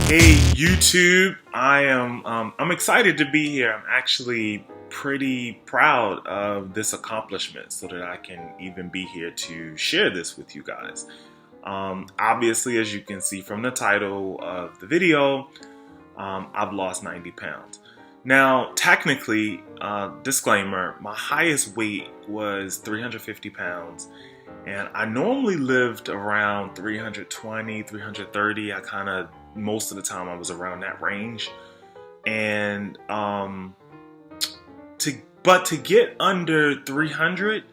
Hey YouTube, I'm excited to be here. I'm actually pretty proud of this accomplishment so that I can even be here to share this with you guys. Obviously, as you can see from the title of the video, I've lost 90 pounds. Now, technically, disclaimer, my highest weight was 350 pounds. And I normally lived around 320, 330. I kind of, most of the time I was around that range. And to get under 300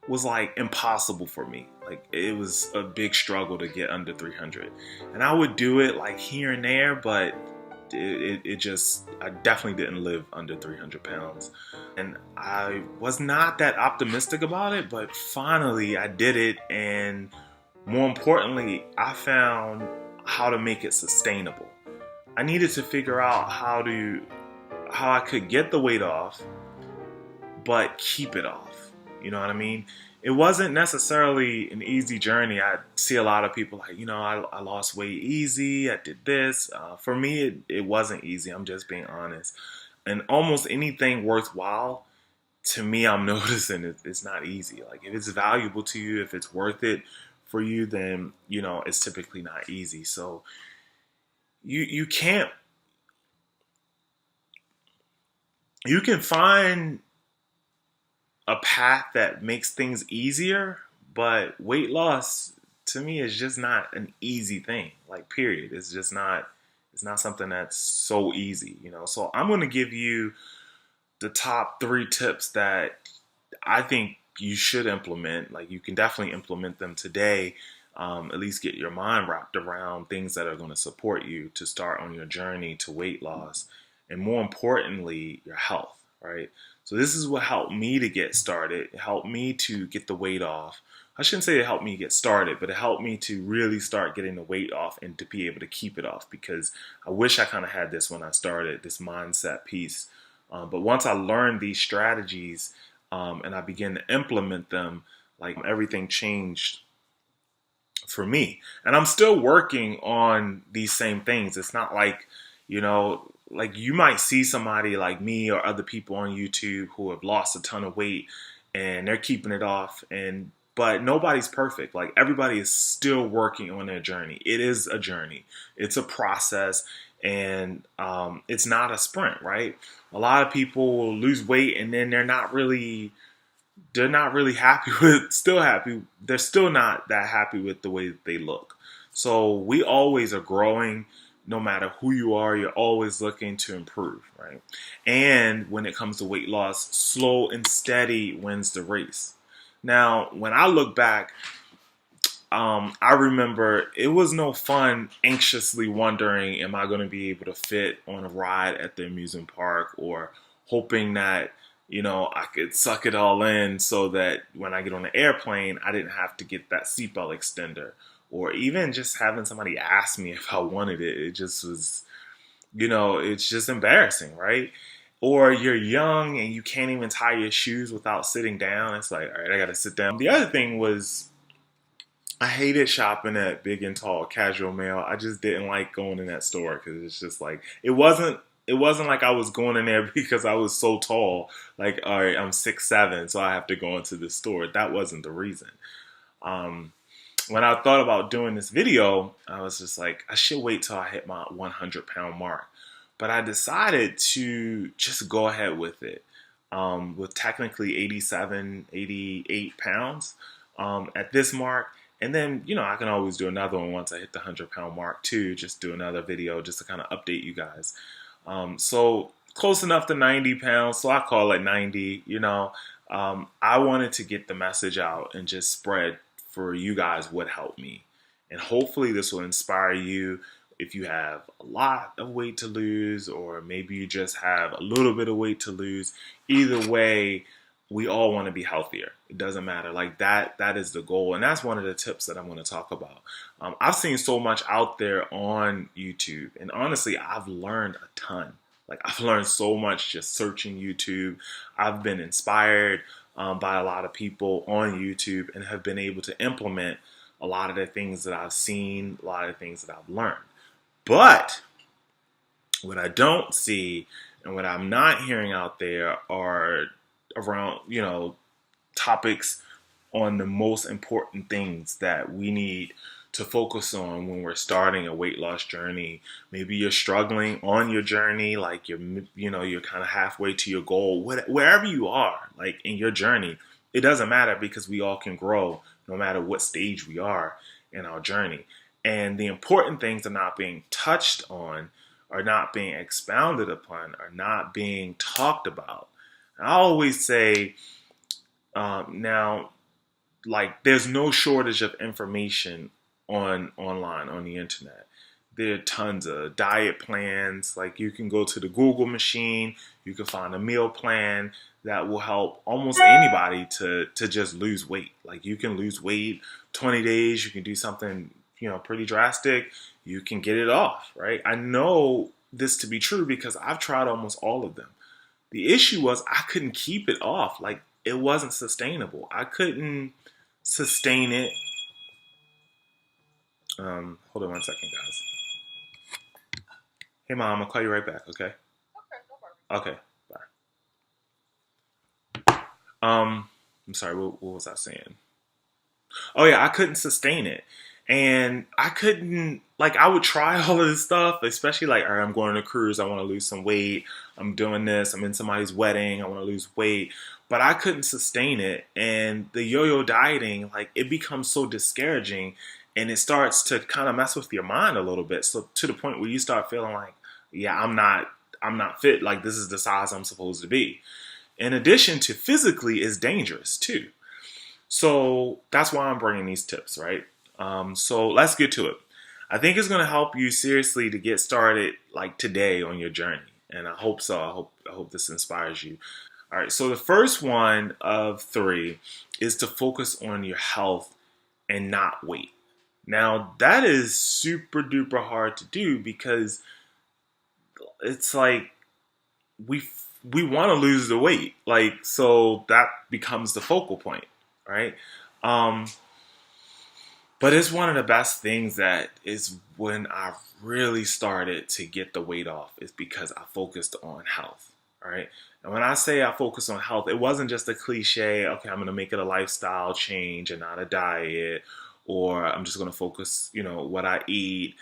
was like impossible for me. Like it was a big struggle to get under 300. And I would do it like here and there, but I definitely didn't live under 300 pounds. And I was not that optimistic about it, but finally I did it. And more importantly, I found how to make it sustainable. I needed to figure out how I could get the weight off, but keep it off. You know what I mean? It wasn't necessarily an easy journey. I see a lot of people like, I lost weight easy. I did this. For me, it wasn't easy. I'm just being honest. And almost anything worthwhile, to me, I'm noticing it's not easy. Like if it's valuable to you, if it's worth it for you, then, it's typically not easy. So you can find a path that makes things easier, but weight loss to me is just not an easy thing. Like period. It's not something that's so easy, So I'm going to give you the top 3 tips that I think you should implement. Like you can definitely implement them today. At least get your mind wrapped around things that are going to support you to start on your journey to weight loss. And more importantly, your health, right? So this is what helped me to get started. It helped me to get the weight off. I shouldn't say it helped me get started, but it helped me to really start getting the weight off and to be able to keep it off, because I wish I kind of had this when I started, this mindset piece. But once I learned these strategies and I began to implement them, like everything changed for me. And I'm still working on these same things. It's not like, like you might see somebody like me or other people on YouTube who have lost a ton of weight and they're keeping it off, but nobody's perfect. Like everybody is still working on their journey. It is a journey. It's a process, and it's not a sprint, right? A lot of people will lose weight and then they're not really happy they're still not that happy with the way that they look. So we always are growing. No matter who you are, you're always looking to improve, right? And when it comes to weight loss, slow and steady wins the race. Now, when I look back, I remember it was no fun anxiously wondering, am I going to be able to fit on a ride at the amusement park, or hoping that, I could suck it all in so that when I get on the airplane, I didn't have to get that seatbelt extender. Or even just having somebody ask me if I wanted it. It just was, it's just embarrassing, right? Or you're young and you can't even tie your shoes without sitting down. It's like, all right, I got to sit down. The other thing was, I hated shopping at Big and Tall Casual Male. I just didn't like going in that store because it's just like, it wasn't like I was going in there because I was so tall. Like, all right, I'm 6'7", so I have to go into the store. That wasn't the reason. When I thought about doing this video, I was just like, I should wait till I hit my 100-pound mark. But I decided to just go ahead with it, with technically 87, 88 pounds at this mark. And then, I can always do another one once I hit the 100-pound mark too, just do another video just to kind of update you guys. So close enough to 90 pounds, so I call it 90, I wanted to get the message out and just spread for you guys what helped me. And hopefully this will inspire you if you have a lot of weight to lose, or maybe you just have a little bit of weight to lose. Either way, we all want to be healthier. It doesn't matter. Like that is the goal. And that's one of the tips that I'm going to talk about. I've seen so much out there on YouTube, and honestly, I've learned a ton. Like I've learned so much just searching YouTube. I've been inspired by a lot of people on YouTube and have been able to implement a lot of the things that I've seen, a lot of the things that I've learned. But What I don't see and what I'm not hearing out there are around, topics on the most important things that we need to focus on when we're starting a weight loss journey. Maybe you're struggling on your journey, like you're kind of halfway to your goal. Wherever you are, like in your journey, it doesn't matter because we all can grow no matter what stage we are in our journey. And the important things are not being touched on, are not being expounded upon, are not being talked about. I always say, now, like, there's no shortage of information online on the internet. There are tons of diet plans. Like, you can go to the Google machine, you can find a meal plan that will help almost anybody to just lose weight. Like, you can lose weight 20 days, you can do something, pretty drastic, you can get it off, right? I know this to be true because I've tried almost all of them. The issue was I couldn't keep it off. Like, it wasn't sustainable. I couldn't sustain it. Hold on one second, guys. Hey, Mom, I'll call you right back, okay? Okay, bye. I'm sorry, what was I saying? Oh, yeah, I couldn't sustain it. And I couldn't, like, I would try all of this stuff, especially like, all right, I'm going on a cruise, I want to lose some weight. I'm doing this, I'm in somebody's wedding, I want to lose weight. But I couldn't sustain it. And the yo-yo dieting, like, it becomes so discouraging and it starts to kind of mess with your mind a little bit. So to the point where you start feeling like, yeah, I'm not fit. Like, this is the size I'm supposed to be. In addition to physically, is dangerous too. So that's why I'm bringing these tips, right? So let's get to it. I think it's going to help you seriously to get started like today on your journey. And I hope so. I hope this inspires you. All right. So the first one of 3 is to focus on your health and not weight. Now that is super duper hard to do because it's like we want to lose the weight. Like, so that becomes the focal point, right? But it's one of the best things that is when I really started to get the weight off is because I focused on health, right? And when I say I focused on health, it wasn't just a cliche, okay, I'm going to make it a lifestyle change and not a diet, or I'm just going to focus, what I eat.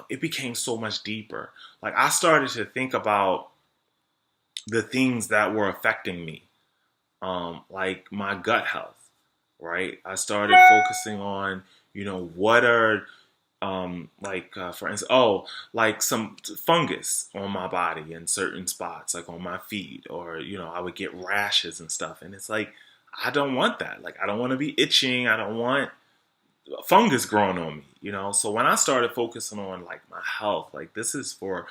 It became so much deeper. Like, I started to think about the things that were affecting me, like my gut health, right? I started focusing on, what are, for instance, like some fungus on my body in certain spots, like on my feet, or, I would get rashes and stuff. And it's like, I don't want that. Like, I don't want to be itching. I don't want fungus growing on me, So when I started focusing on like my health, like this is for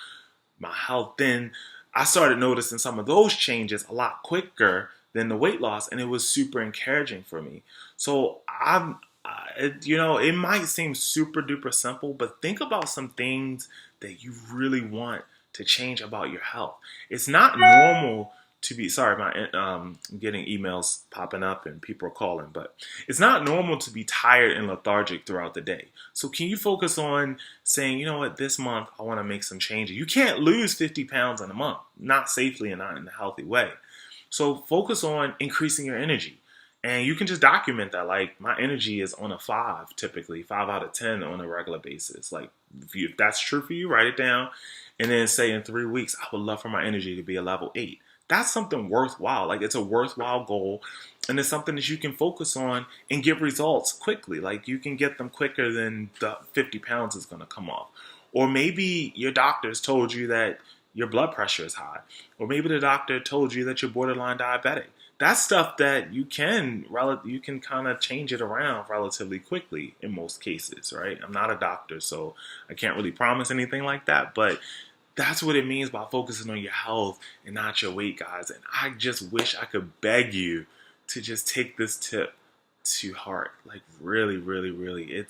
my health, then I started noticing some of those changes a lot quicker than the weight loss, and it was super encouraging for me. So it might seem super duper simple, but think about some things that you really want to change about your health. It's not normal to be, sorry, I'm getting emails popping up and people are calling, but it's not normal to be tired and lethargic throughout the day. So can you focus on saying, you know what, this month I want to make some changes. You can't lose 50 pounds in a month, not safely and not in a healthy way. So focus on increasing your energy. And you can just document that. Like, my energy is on a 5, typically 5 out of 10 on a regular basis. Like, if that's true for you, write it down. And then say in 3 weeks, I would love for my energy to be a level 8. That's something worthwhile. Like, it's a worthwhile goal. And it's something that you can focus on and get results quickly. Like, you can get them quicker than the 50 pounds is going to come off. Or maybe your doctors told you that your blood pressure is high. Or maybe the doctor told you that you're borderline diabetic. That's stuff that you can kind of change it around relatively quickly in most cases, right? I'm not a doctor, so I can't really promise anything like that, but that's what it means by focusing on your health and not your weight, guys. And I just wish I could beg you to just take this tip to heart. Like, really, really, really.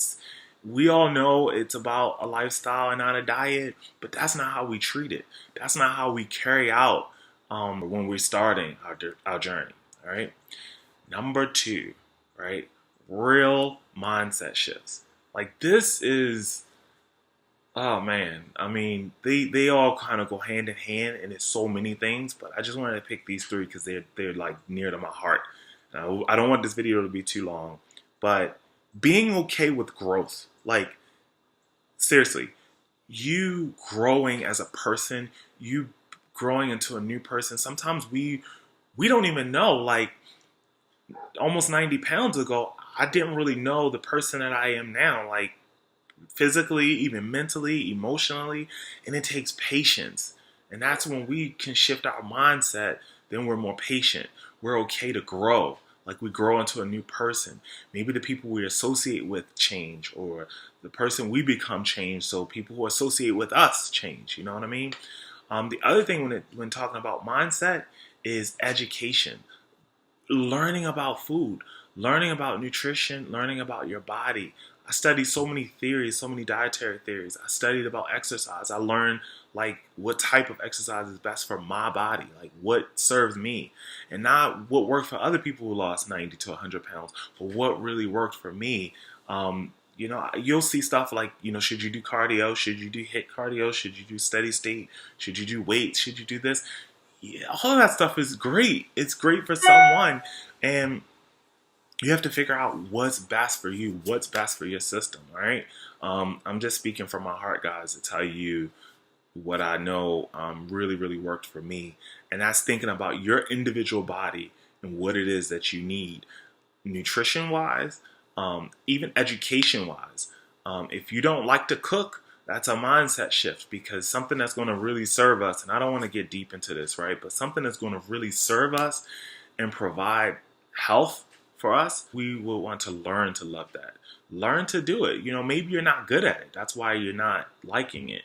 We all know it's about a lifestyle and not a diet, but that's not how we treat it. That's not how we carry out when we're starting our journey. All right. Number 2, right? Real mindset shifts. Like, this is Oh man, I mean, they all kind of go hand in hand, and it's so many things. But I just wanted to pick these three because they're like near to my heart. I don't want this video to be too long, but being okay with growth, like seriously, you growing as a person, you growing into a new person. Sometimes we don't even know. Like almost 90 pounds ago, I didn't really know the person that I am now. Like physically, even mentally, emotionally, and it takes patience. And that's when we can shift our mindset, then we're more patient. We're okay to grow. Like we grow into a new person. Maybe the people we associate with change, or the person we become change, so people who associate with us change. You know what I mean? The other thing when talking about mindset is education, learning about food, learning about nutrition, learning about your body. I studied so many theories, so many dietary theories. I studied about exercise. I learned like what type of exercise is best for my body, like what serves me, and not what worked for other people who lost 90 to 100 pounds, but what really worked for me. You'll see stuff like, should you do cardio? Should you do HIIT cardio? Should you do steady state? Should you do weights? Should you do this? Yeah, all of that stuff is great. It's great for someone, and you have to figure out what's best for you, what's best for your system. All right. I'm just speaking from my heart, guys, to tell you what I know really, really worked for me, and that's thinking about your individual body and what it is that you need, nutrition wise, even education wise. If you don't like to cook, that's a mindset shift, because something that's going to really serve us, and I don't want to get deep into this, right? But something that's going to really serve us and provide health for us, we will want to learn to love that. Learn to do it. Maybe you're not good at it. That's why you're not liking it.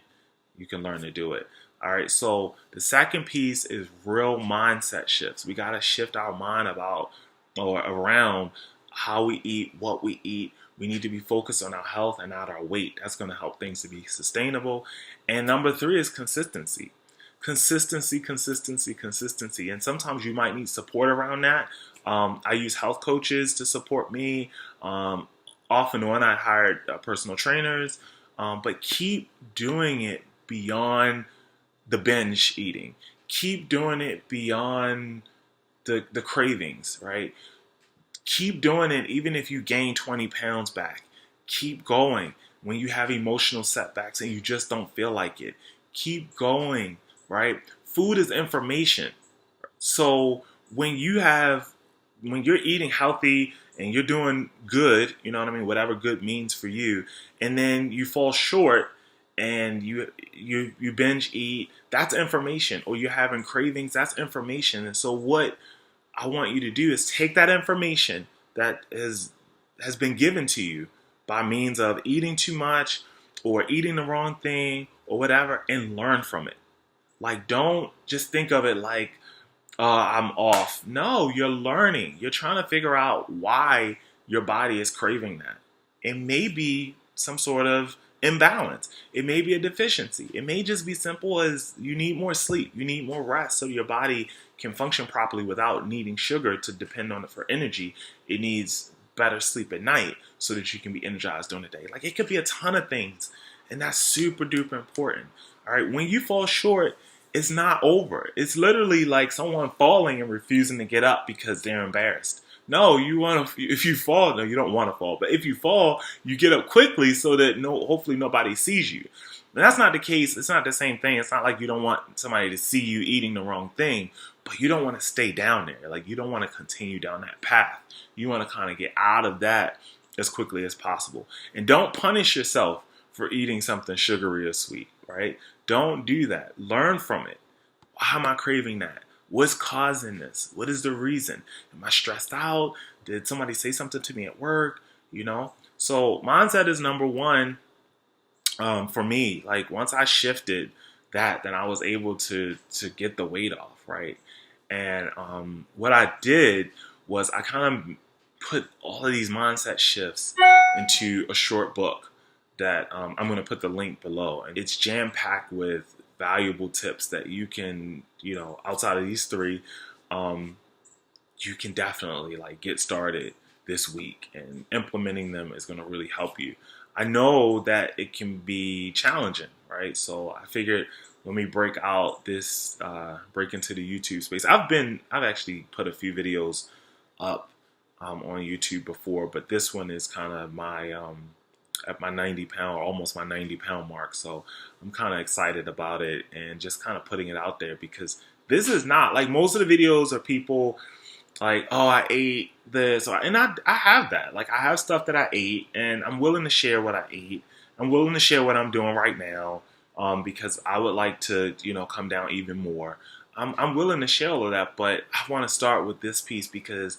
You can learn to do it. All right. So the second piece is real mindset shifts. We got to shift our mind about or around how we eat, what we eat. We need to be focused on our health and not our weight. That's going to help things to be sustainable. And number three is consistency. Consistency, consistency, consistency. And sometimes you might need support around that. I use health coaches to support me. Off and on, I hired personal trainers. But keep doing it beyond the binge eating. Keep doing it beyond the cravings, right? Keep doing it even if you gain 20 pounds back. Keep going when you have emotional setbacks and you just don't feel like it. Keep going, right? Food is information. So when you're eating healthy and you're doing good, you know what I mean, whatever good means for you, and then you fall short and you binge eat, that's information. Or you're having cravings, that's information. And so what I want you to do is take that information that has been given to you by means of eating too much or eating the wrong thing or whatever, and learn from it. Like, don't just think of it like, I'm off. No, you're learning. You're trying to figure out why your body is craving that. It may be some sort of imbalance. It may be a deficiency. It may just be simple as you need more sleep. You need more rest so your body can function properly without needing sugar to depend on it for energy. It needs better sleep at night so that you can be energized during the day. Like, it could be a ton of things, and that's super duper important. All right, when you fall short, it's not over. It's literally like someone falling and refusing to get up because they're embarrassed. No, you want to. If you fall, no, you don't want to fall. But if you fall, you get up quickly so that hopefully nobody sees you. And that's not the case. It's not the same thing. It's not like you don't want somebody to see you eating the wrong thing, but you don't want to stay down there. Like, you don't want to continue down that path. You want to kind of get out of that as quickly as possible. And don't punish yourself for eating something sugary or sweet, right? Don't do that. Learn from it. Why am I craving that? What's causing this? What is the reason? Am I stressed out? Did somebody say something to me at work? So mindset is number one for me. Like, once I shifted that, then I was able to get the weight off, right? And what I did was I kind of put all of these mindset shifts into a short book that I'm going to put the link below. And it's jam-packed with valuable tips that you can, outside of these three, you can definitely like get started this week, and implementing them is going to really help you. I know that it can be challenging, right? So I figured let me break out this, break into the YouTube space. I've actually put a few videos up on YouTube before, but this one is kind of my at my 90 pound, almost my 90 pound mark. So I'm kind of excited about it and just kind of putting it out there, because this is not like most of the videos are people like, oh, I ate this, and I have that. Like, I have stuff that I ate, and I'm willing to share what I ate. I'm willing to share what I'm doing right now, because I would like to, come down even more. I'm willing to share all of that, but I want to start with this piece because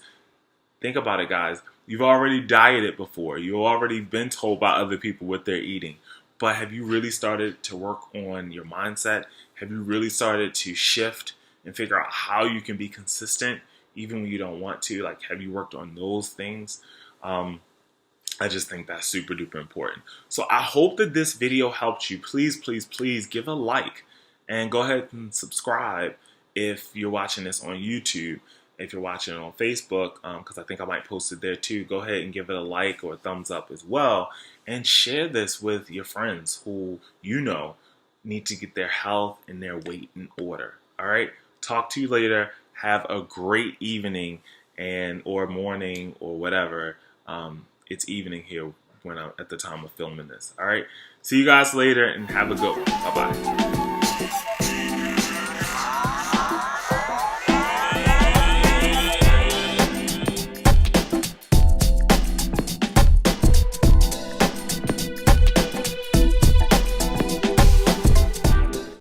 think about it, guys. You've already dieted before. You've already been told by other people what they're eating. But have you really started to work on your mindset? Have you really started to shift and figure out how you can be consistent even when you don't want to? Like, have you worked on those things? I just think that's super duper important. So I hope that this video helped you. Please, please, please give a like and go ahead and subscribe if you're watching this on YouTube. If you're watching it on Facebook, because I think I might post it there too, go ahead and give it a like or a thumbs up as well. And share this with your friends who need to get their health and their weight in order. All right? Talk to you later. Have a great evening or morning or whatever. It's evening here when I'm at the time of filming this. All right? See you guys later and have a good one. Bye-bye.